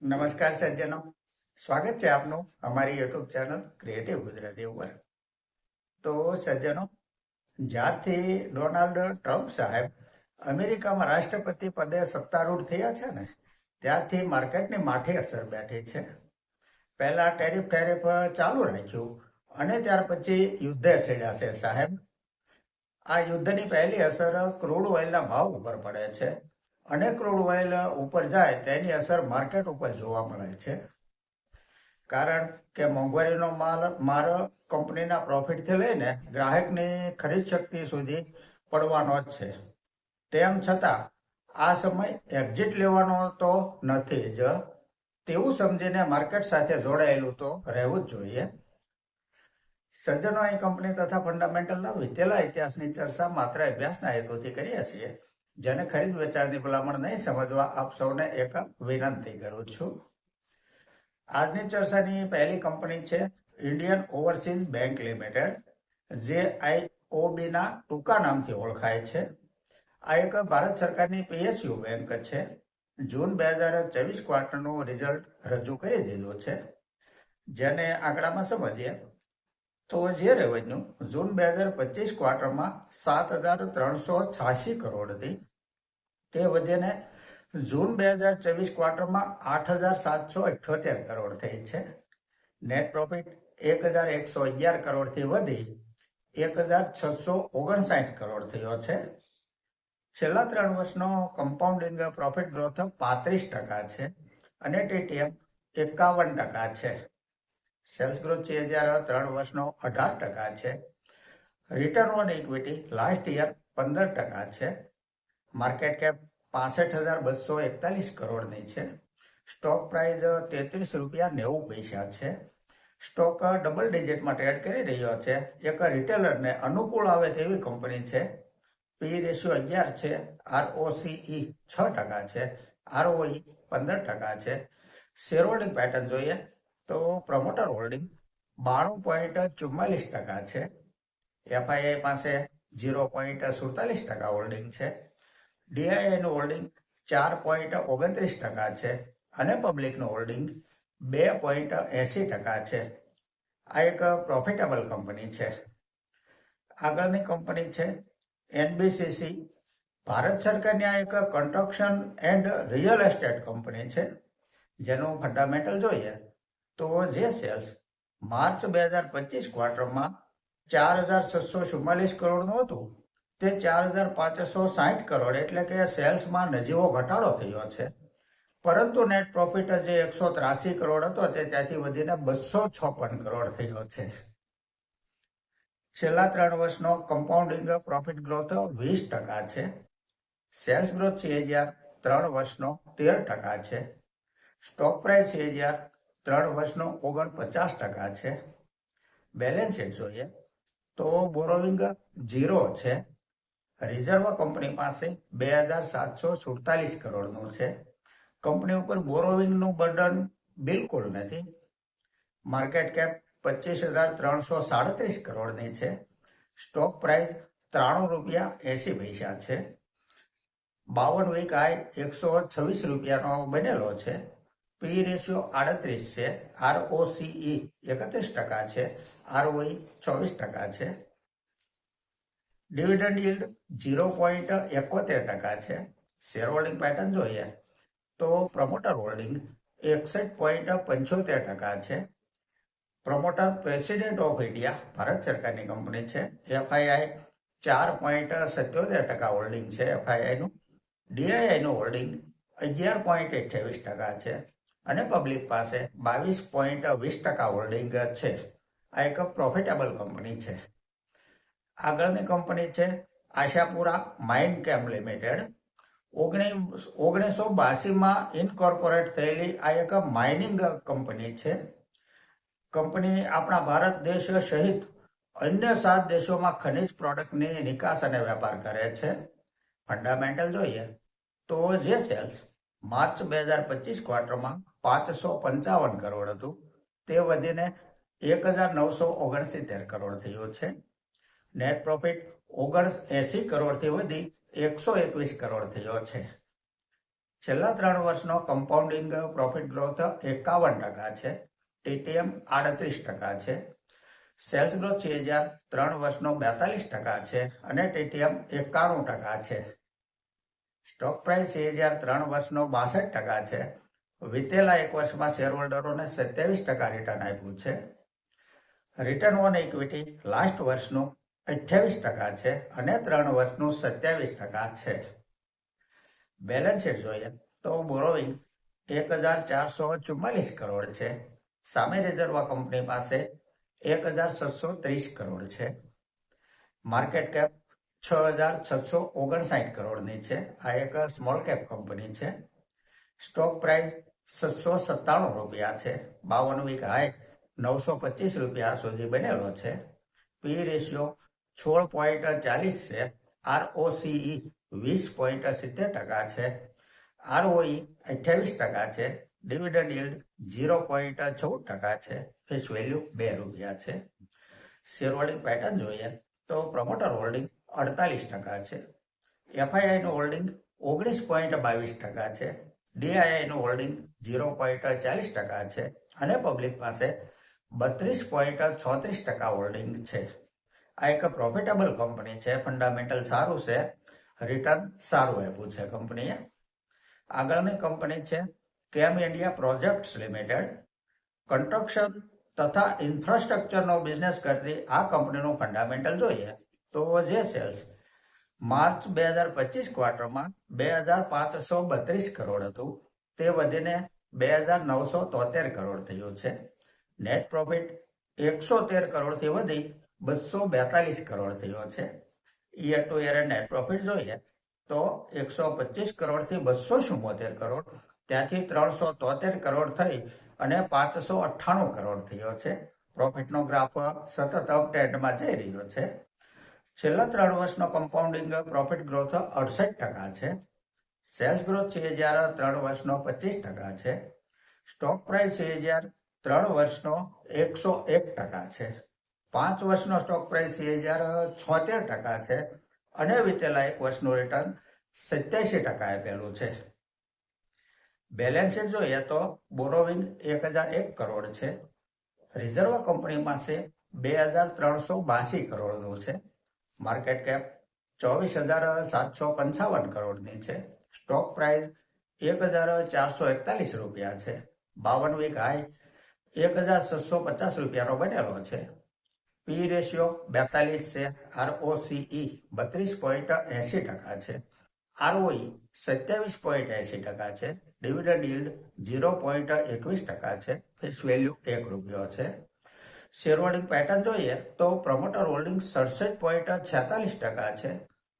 નમસ્કાર સજ્જનો, સ્વાગત છે આપનું અમારી યુટ્યુબ ચેનલ ક્રિએટિવ ગુજરાતી ઉપર. તો સજ્જનો, જ્યારથી ડોનાલ્ડ ટ્રમ્પ સાહેબ અમેરિકામાં રાષ્ટ્રપતિ પદે સત્તારૂઢ થયા છે ને, ત્યારથી માર્કેટની માઠી અસર બેઠી છે. પહેલા ટેરિફ ચાલુ રાખ્યું અને ત્યાર પછી યુદ્ધે છેડ્યા છે સાહેબ. આ યુદ્ધની પહેલી અસર ક્રૂડ ઓઇલના ભાવ ઉપર પડે છે અને ક્રૂડ ઓઇલ ઉપર જાય તેની અસર માર્કેટ ઉપર જોવા મળે છે. કારણ કે મોંઘવારીનો માર કંપનીના પ્રોફિટથી લઈને ગ્રાહકની ખરીદ શક્તિ સુધી પડવાનો જ છે. તેમ છતાં આ સમય એક્ઝિટ લેવાનો તો નથી જ, તેવું સમજીને માર્કેટ સાથે જોડાયેલું તો રહેવું જ જોઈએ. સજ્જનો, અહીં કંપની તથા ફંડામેન્ટલના વીતેલા ઇતિહાસની ચર્ચા માત્ર અભ્યાસના હેતુથી કરીએ છીએ. જેને ખરીદ વેચાણની ભલામણ નહીં સમજવા આપ સૌને એક વિનંતી કરું છું. આજની ચર્ચાની પહેલી કંપની છે ઇન્ડિયન ઓવરસીઝ બેંક લિમિટેડ, જે IOB-ના ટૂંકા નામથી ઓળખાય છે. આ એક ભારત સરકારની PSU બેંક છે. જૂન 2024 ક્વાર્ટરનું રિઝલ્ટ રજૂ કરી દીધું છે. જેને આંકડામાં સમજીએ તો જે રેવન્યુ જૂન 2025 ક્વાર્ટરમાં 7,386 કરોડથી તે વધીને જૂન 2024 ક્વાર્ટરમાં 8,778 કરોડ થઈ છે. નેટ પ્રોફિટ 1,111 કરોડથી વધી 1,659 કરોડ થયો છે. છેલ્લા 3 વર્ષનો કમ્પાઉન્ડિંગ પ્રોફિટ ગ્રોથ 35% છે અને TTM 51% છે. સેલ્સ ગ્રોથ 3 વર્ષનો 18% છે. Return on equity last year 15% છે. માર્કેટ કેપ 65,241 કરોડની છે. સ્ટોક પ્રાઇસ ₹33.90 છે. સ્ટોક ડબલ ડિજિટમાં ટ્રેડ કરી રહ્યો છે. એક રિટેલરને અનુકૂળ આવે તેવી કંપની છે. પી રેશિયો 11 છે. ROCE 6% છે. ROE 15% છે. શેર હોલ્ડિંગ પેટર્ન જોઈએ તો પ્રમોટર હોલ્ડિંગ 92.44% છે. FII પાસે 0.47% હોલ્ડિંગ છે. DIIનું હોલ્ડિંગ 4.29% છે અને પબ્લિકનું હોલ્ડિંગ 2.80% છે. આ એક પ્રોફિટેબલ કંપની છે. આગળની કંપની છે NBCC. ભારત સરકારની આ એક construction and real estate company છે. જેનું ફંડામેન્ટલ જોઈએ તો જે સેલ્સ માર્ચ 2025 ક્વાર્ટરમાં 4,644 કરોડનું હતું તે 4,560 કરોડ એટલે કે સેલ્સમાં નજીવો ઘટાડો થયો છે. પરંતુ નેટ પ્રોફિટ જે 183 કરોડ હતો તે ત્યાંથી વધીને 256 કરોડ થયો છે. છેલ્લા 3 વર્ષનો કમ્પાઉન્ડિંગ પ્રોફિટ ગ્રોથ 20% છે. સેલ્સ ગ્રોથ CAGR 3 વર્ષનો 13% છે. સ્ટોક પ્રાઇસ CAGR 3 વર્ષનો 49% છે. બેલેન્સ શીટ જોઈએ તો બોરોવિંગ 0 છે. રિઝર્વ કંપની પાસે 2,747 કરોડનું છે. કંપની ઉપર બોરોવિંગનું બર્ડન બિલકુલ નથી. માર્કેટ કેપ 25,337 કરોડની છે. સ્ટોક પ્રાઇસ ₹93.80 છે. 52 વીક હાઈ ₹126 બનેલો છે. પી રેશિયો 38 છે. ROCE 31% છે. ROE 24% છે. ડિવિડન્ડ yield 0.71% છે. શેર હોલ્ડિંગ પેટર્ન જોઈએ તો પ્રમોટર હોલ્ડિંગ 61.75% છે. Promoter president of India Bharat સરકારની કંપની છે. FII 4.77% હોલ્ડિંગ છે FIIનું. DIIનું હોલ્ડિંગ 11.28% છે અને પબ્લિક પાસે 22.20% હોલ્ડિંગ છે. આ એક પ્રોફિટેબલ કંપની છે. આગળની કંપની છે આશાપુરા માઇન કેમ લિમિટેડ. 1982માં ઇનકોર્પોરેટ થયેલી આ એક માઇનિંગ કંપની છે. કંપની આપણા ભારત દેશ સહિત અન્ય 7 દેશોમાં ખનિજ પ્રોડક્ટની નિકાસ અને વેપાર કરે છે. ફંડામેન્ટલ જોઈએ તો જે સેલ્સ માર્ચ 2025 ક્વાર્ટરમાં 555 કરોડ હતું તે વધીને 1,969 કરોડ થયું છે. નેટ પ્રોફિટ 79 કરોડથી વધી 121 કરોડ થયો છે. છેલ્લા 3 વર્ષનો કમ્પાઉન્ડિંગ પ્રોફિટ ગ્રોથ 51% છે. ટીટીએમ 38% છે. સેલ્સ ગ્રોથ 3 વર્ષનો 42% છે અને ટીટીએમ 91% છે. સ્ટોક પ્રાઇસ 3 વર્ષનો 62% છે. વિતેલા 1 વર્ષમાં શેરહોલ્ડરોને 27% રિટર્ન આપ્યું છે. રિટર્ન ઓન ઇક્વિટી લાસ્ટ વર્ષનું 28% છે અને 3 વર્ષનું 27% છે. બેલેન્સ શીટ જોઈએ તો બોરોવિંગ 1444 કરોડ છે. સામે રિઝર્વ કંપની પાસે 1730 કરોડ છે. માર્કેટ કેપ 6659 કરોડની છે. આ એક સ્મોલ કેપ કંપની છે. સ્ટોક પ્રાઇસ 697 રૂપિયા છે. 52 વીક હાઈ 925 રૂપિયા સુધી બનેલો છે. પી રેશિયો 16.40 છે. ROCE 20.70% છે. ROE 28% છે. ડિવિડન્ડ yield 0.14% છે. ફેસ વેલ્યુ 2 રૂપિયા છે. શેર હોલ્ડિંગ પેટર્ન જોઈએ તો પ્રમોટર હોલ્ડિંગ 48% છે. FII નું હોલ્ડિંગ 19.22% છે. DII નું હોલ્ડિંગ 0.40% છે અને પબ્લિક પાસે 32.36% હોલ્ડિંગ છે. આ એક પ્રોફિટેબલ કંપની છે. ફંડામેન્ટલ સારું છે. રિટર્ન સારું આપ્યું છે કંપનીએ. આગળની કંપની છે કેમ ઇન્ડિયા પ્રોજેક્ટ્સ લિમિટેડ. કન્સ્ટ્રક્શન તથા ઇન્ફ્રાસ્ટ્રક્ચરનો બિઝનેસ કરતી આ કંપનીનું ફંડામેન્ટલ જોઈએ તો જે સેલ્સ માર્ચ 2025 ક્વાર્ટરમાં 2532 કરોડ હતું તે વધીને 2973 કરોડ થયું છે. નેટ પ્રોફિટ 113 કરોડથી વધી 242 કરોડ થયો છે. Year to year net profit જોઈએ તો 125 કરોડથી 274 કરોડ, ત્યાંથી 373 કરોડ થઈ અને 598 કરોડ થયો છે. પ્રોફિટનો ગ્રાફ સતત અપટ્રેન્ડમાં જઈ રહ્યો છે. છેલ્લા 3 વર્ષનો કમ્પાઉન્ડિંગ પ્રોફિટ ગ્રોથ 68% છે. સેલ્સ ગ્રોથ 3 વર્ષનો 25% છે. સ્ટોક પ્રાઇસ 3 વર્ષનો 101% છે. 5 વર્ષનો સ્ટોક પ્રાઇસ 76% છે અને વિતેલા 1 વર્ષનું રિટર્ન 87% આપેલું છે. બેલેન્સ શીટ જોઈએ તો બોરોવિંગ 1001 કરોડ છે. રિઝર્વ કંપની પાસે 2382 કરોડનું છે. માર્કેટ કેપ 24755 કરોડની છે. સ્ટોક પ્રાઇસ 1441 રૂપિયા છે. 52 વીક હાઈ 1650 રૂપિયાનો બનેલો છે. પી રેશિયો 42 છે. ROCE 32.80% છે. ROE 27.80% છે. ડિવિડન્ડ yield 0.21% છે. ફેસ વેલ્યુ 1 રૂપિયો છે. શેર હોલ્ડિંગ પેટર્ન જોઈએ તો પ્રમોટર હોલ્ડિંગ 67.46% છે.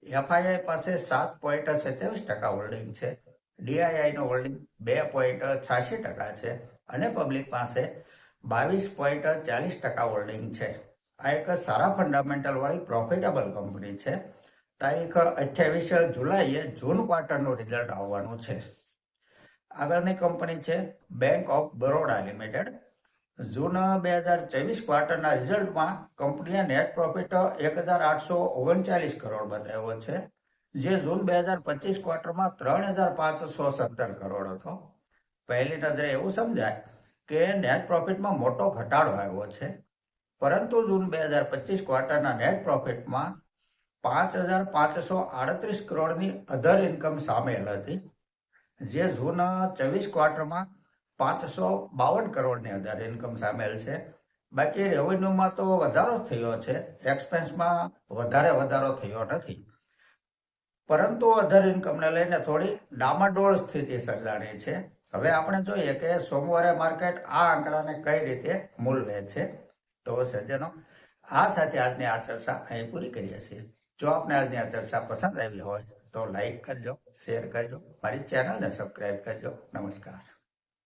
FII પાસે 7.27% હોલ્ડિંગ છે. DII નું હોલ્ડિંગ 2.86% છે અને પબ્લિક પાસે 22.40% હોલ્ડિંગ છે. આ એક સારા ફંડામેન્ટલ વાળી પ્રોફિટેબલ કંપની છે. તારીખ 28 જુલાઈએ જૂન ક્વાર્ટરનું રિઝલ્ટ આવવાનું છે. આગળની કંપની છે બેંક ઓફ બરોડા લિમિટેડ. જૂન 2024 ક્વાર્ટરના રિઝલ્ટમાં કંપનીએ નેટ પ્રોફિટ 1839 કરોડ બતાવ્યો છે, જે જૂન 2025 ક્વાર્ટરમાં 3517 કરોડ હતો. પહેલી નજરે એવું સમજાય કે નેટ પ્રોફિટમાં મોટો ઘટાડો આવ્યો છે, પરંતુ જૂન 2025 ક્વાર્ટરના નેટ પ્રોફિટમાં 5538 કરોડની અધર ઇન્કમ સામેલ હતી, જે જૂન 24 ક્વાર્ટરમાં 552 કરોડની અધર ઇન્કમ સામેલ છે. બાકી રેવન્યુમાં તો વધારો થયો છે, એક્સપેન્સમાં વધારો થયો નથી, પરંતુ અધર ઇન્કમને લઈને થોડી ડામાડોળ સ્થિતિ સર્જાણી છે. હવે આપણે જોઈએ કે સોમવારે માર્કેટ આ આંકડાને કઈ રીતે મૂલવે છે. તો સજ્જનો, આ સાથે આજની આ ચર્ચા અહીં પૂરી કરીએ છીએ. જો આપને આજની આ ચર્ચા પસંદ આવી હોય તો લાઈક કરજો, શેર કરજો, મારી ચેનલને સબસ્ક્રાઈબ કરજો. નમસ્કાર.